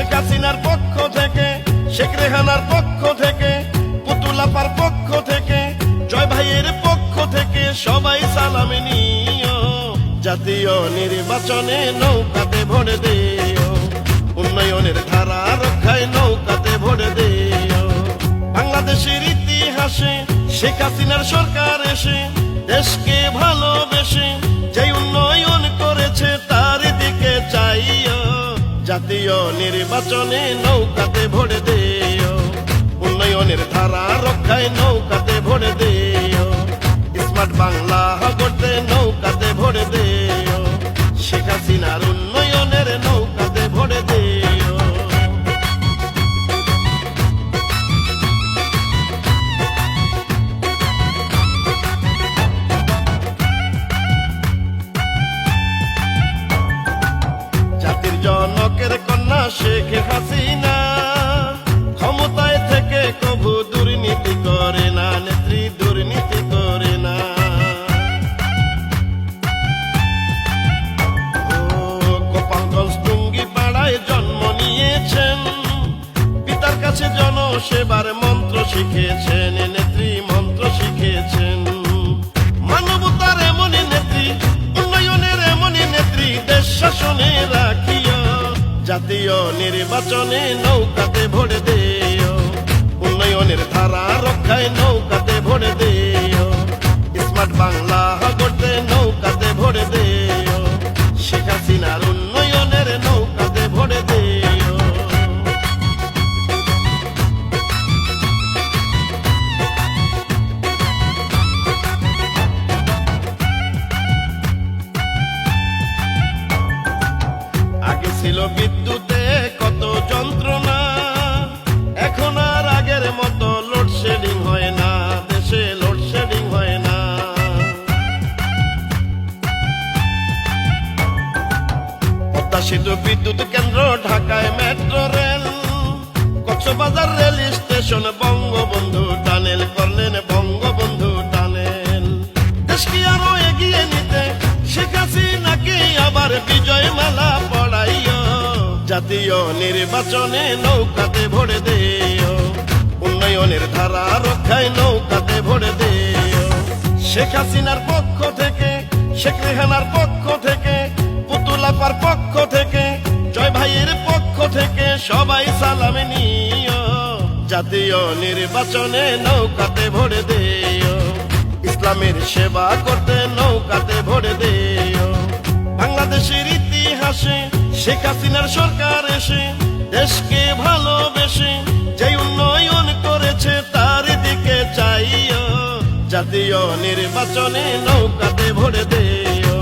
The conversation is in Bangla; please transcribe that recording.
শেখ হাসিনার পক্ষ থেকে, শেখ রেহানার পক্ষ থেকে, পুতুল আপার পক্ষ থেকে, জয় ভাইয়ের পক্ষ থেকে সবাই সালাম নিও। জাতীয় নির্বাচনে নৌকাতে ভোট দিও, উন্নয়নের ধারা রক্ষায় নৌকাতে ভোট দিও। বাংলাদেশের ইতিহাসে শেখ হাসিনার সরকার এসে দেশকে ভালোবেসে যে উন্নয়ন করেছে তার দিকে চাইও। জাতীয় নির্বাচনে নৌকাতে ভোট দিও, উন্নয়নের ধারা রক্ষায় নৌকাতে ভোট দিও। স্মার্ট বাংলা গড়তে নৌকাতে ভোট দিও, শেখ হাসিনার উন্নয়নের নৌকাতে ভোট দিও। জাতির জনকের কন্যা শেখ হাসিনা ক্ষমতায় থেকে কভু দুর্নীতি করে না, নেত্রী দুর্নীতি করে না। গোপালগঞ্জ টুঙ্গি পাড়ায় জন্ম নিয়েছেন, পিতার কাছে জনসেবার মন্ত্র শিখেছেন, নেত্রী মন্ত্র শিখেছেন। মানবতার এমনই নেত্রী, উন্নয়নের এমনই নেত্রী, দেশ শাসনে রাখিও। জাতীয় নির্বাচনে নৌকাতে ভোট দিও, উন্নয়নের ধারা রক্ষায় নৌকাতে ভোট দিও। স্মার্ট বাংলা গড়তে নৌকাতে ভোট দিও, শেখ হাসিনার উন্নয়নের নৌকাতে ভোট দিও। আগে ছিল বিদ্যুতে কত যন্ত্রণা, এখন আর আগের মতো লোডশেডিং হয় না, দেশে লোডশেডিং হয় না। পদ্মা সেতু বিদ্যুৎ কেন্দ্র, ঢাকায় metro rail, Cox's Bazar rail station, Bangabandhu tunnel করলেন বঙ্গবন্ধু টানেল। দেশকে আরো এগিয়ে নিতে শেখ হাসিনাকে আবার বিজয় মালা পড়াইও। জাতীয় নির্বাচনে নৌকাতে ভোট দিও, উন্নয়নের ধারা রক্ষায় নৌকাতে ভোট দিও। শেখ হাসিনার পক্ষ থেকে, শেখ রেহানার পক্ষ থেকে, পুতুল আপার পক্ষ থেকে, জয় ভাইয়ের পক্ষ থেকে সবাই সালাম নিও। জাতীয় নির্বাচনে নৌকাতে ভোট দিও, ইসলামের সেবা করতে নৌকাতে ভোট দিও। বাংলাদেশের ইতিহাসে শেখ হাসিনার সরকার এসে দেশকে ভালোবেসে যে উন্নয়ন করেছে তার দিকে চাইও। জাতীয় নির্বাচনে নৌকাতে ভোট দিও।